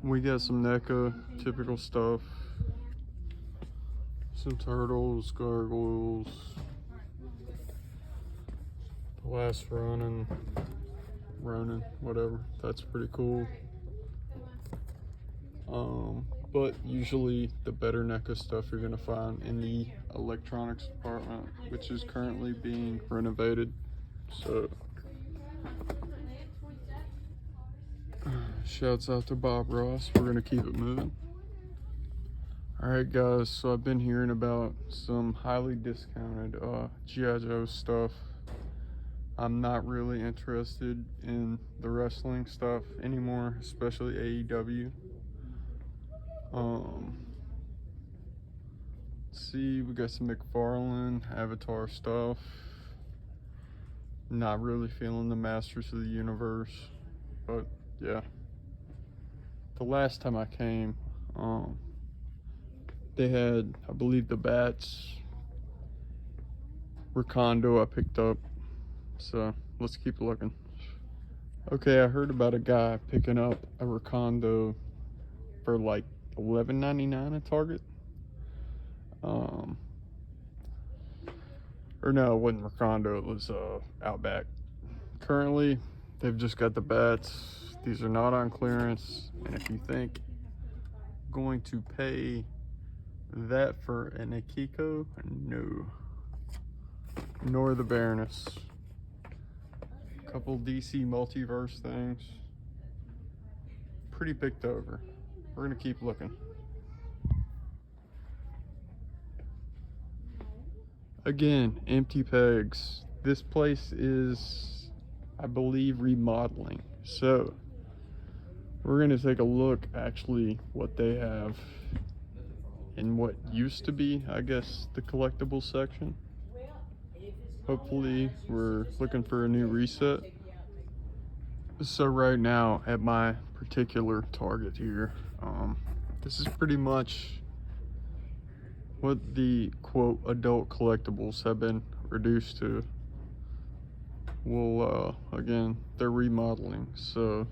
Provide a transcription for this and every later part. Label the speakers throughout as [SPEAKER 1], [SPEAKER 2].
[SPEAKER 1] We got some NECA, typical stuff. Some turtles, gargoyles. The last Ronin, whatever. That's pretty cool. But usually the better NECA stuff you're gonna find in the electronics department, which is currently being renovated. So shouts out to Bob Ross. We're gonna keep it moving. All right, guys. So I've been hearing about some highly discounted G.I. Joe stuff. I'm not really interested in the wrestling stuff anymore, especially AEW. Let's see, we got some McFarlane, Avatar stuff. Not really feeling the Masters of the Universe, but yeah. The last time I came, they had, I believe, the Bats, Recondo I picked up, so let's keep looking. Okay, I heard about a guy picking up a Recondo for like $11.99 at Target. Or no, it wasn't Recondo, it was Outback. Currently, they've just got the Bats. These are not on clearance, and if you think I'm going to pay that for an Akiko, no. Nor the Baroness. Couple DC multiverse things. Pretty picked over. We're gonna keep looking. Again, empty pegs. This place is, I believe, remodeling. So we're gonna take a look actually what they have in what used to be, I guess, the collectibles section. Hopefully we're looking for a new reset. So right now at my particular Target here, this is pretty much what the quote adult collectibles have been reduced to. Well, again, they're remodeling, so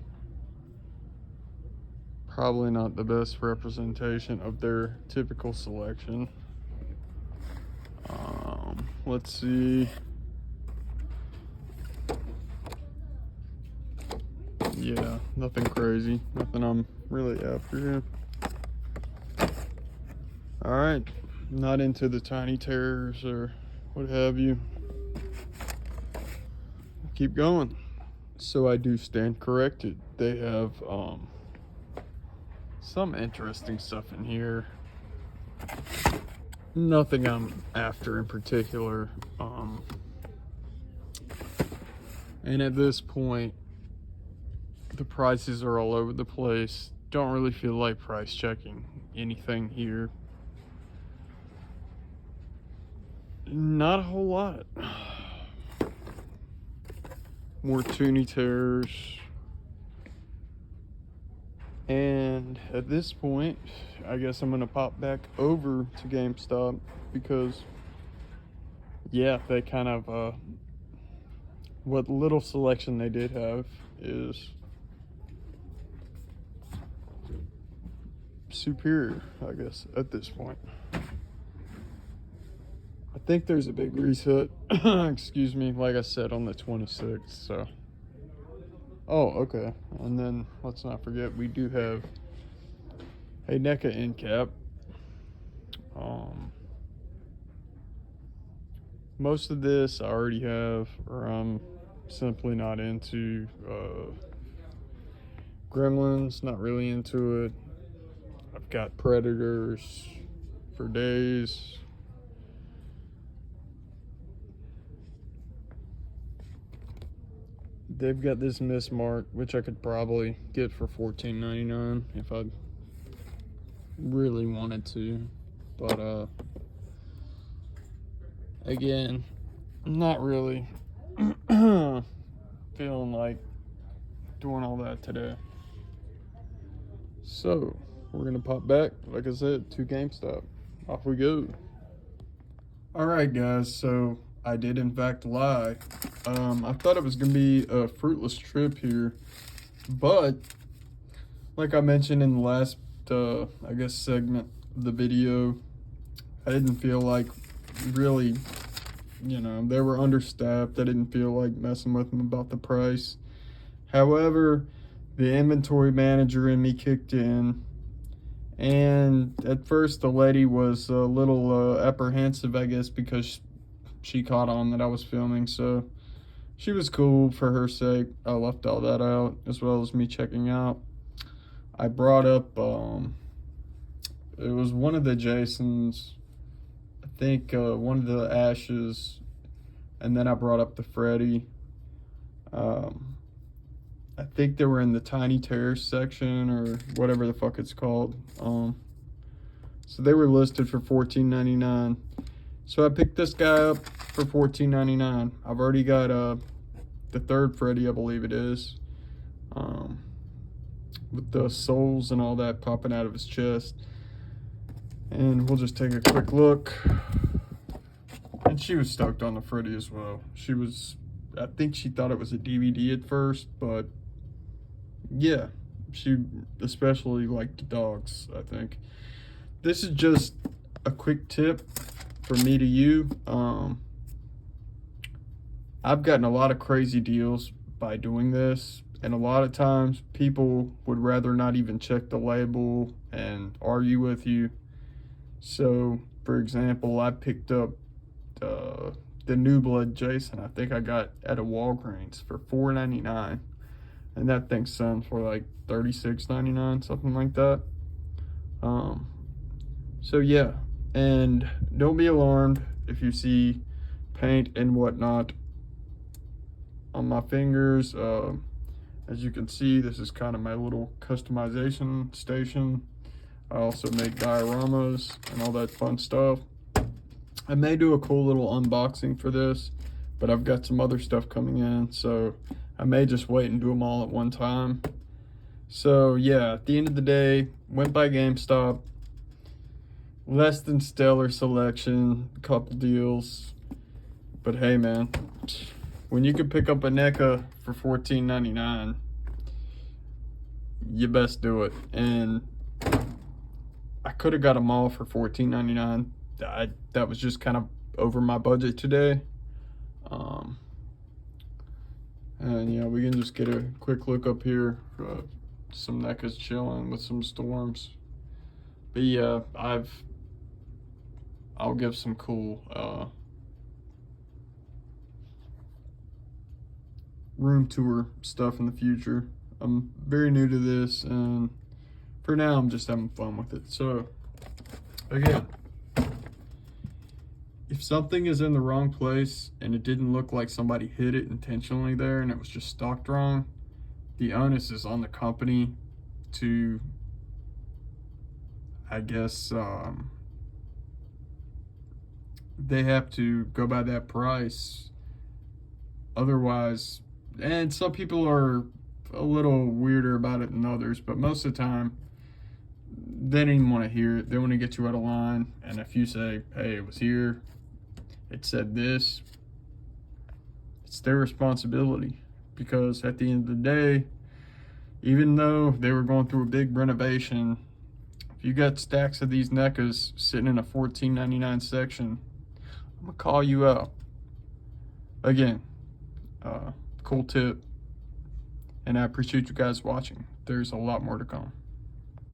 [SPEAKER 1] probably not the best representation of their typical selection. Let's see. Yeah, nothing crazy, nothing I'm really after here. All right, not into the tiny terrors or what have you. Keep going. So I do stand corrected. They have some interesting stuff in here. Nothing I'm after in particular. And at this point, the prices are all over the place. Don't really feel like price checking anything here. Not a whole lot. More Toonie Terrors. And at this point, I guess I'm gonna pop back over to GameStop because, yeah, they kind of, what little selection they did have is superior, I guess, at this point. I think there's a big reset, excuse me, like I said, on the 26th, so. Oh, okay, and then let's not forget, we do have a NECA end cap. Most of this I already have, or I'm simply not into. Gremlins, not really into it. I've got Predators for days. They've got this Miss Mark, which I could probably get for $14.99 if I really wanted to. But again, not really feeling like doing all that today. So we're gonna pop back, like I said, to GameStop. Off we go. All right, guys, so I did in fact lie. I thought it was gonna be a fruitless trip here, but Like I mentioned in the last, I guess, segment of the video, I didn't feel like really, they were understaffed. I didn't feel like messing with them about the price. However, the inventory manager in me kicked in, and at first the lady was a little apprehensive, I guess, because she caught on that I was filming, so she was cool for her sake. I left all that out, as well as me checking out. I brought up, it was one of the Jasons, I think one of the Ashes, and then I brought up the Freddy. I think they were in the Tiny Terrace section, or whatever the fuck it's called. So they were listed for $14.99. So I picked this guy up for $14.99. I've already got the third Freddy, I believe it is, with the souls and all that popping out of his chest. And we'll just take a quick look. And she was stoked on the Freddy as well. She was, I think she thought it was a DVD at first, but yeah, she especially liked the dogs, I think. This is just a quick tip from me to you. I've gotten a lot of crazy deals by doing this, and a lot of times people would rather not even check the label and argue with you. So, for example, I picked up the New Blood Jason. I think I got at a Walgreens for $4.99, and that thing sells for like $36.99, something like that. So yeah, and don't be alarmed if you see paint and whatnot on my fingers. As you can see, this is kind of my little customization station. I also make dioramas and all that fun stuff. I may do a cool little unboxing for this, but I've got some other stuff coming in, so I may just wait and do them all at one time. So yeah, at the end of the day, went by GameStop. Less than stellar selection, a couple deals. But hey man, when you can pick up a NECA for $14.99, you best do it. And I could have got them all for $14.99. That was just kind of over my budget today. And yeah, we can just get a quick look up here. Some NECAs chilling with some storms. But yeah, I'll give some cool room tour stuff in the future. I'm very new to this, and for now I'm just having fun with it. So again, if something is in the wrong place and it didn't look like somebody hid it intentionally there and it was just stocked wrong, the onus is on the company to, I guess, they have to go by that price. Otherwise, and some people are a little weirder about it than others, but most of the time they don't even want to hear it. They want to get you out of line. And if you say, hey, it was here, it said this, it's their responsibility. Because at the end of the day, even though they were going through a big renovation, if you got stacks of these NECAs sitting in a $14.99 section, I'm gonna call you out. Again, cool tip, and I appreciate you guys watching. There's a lot more to come.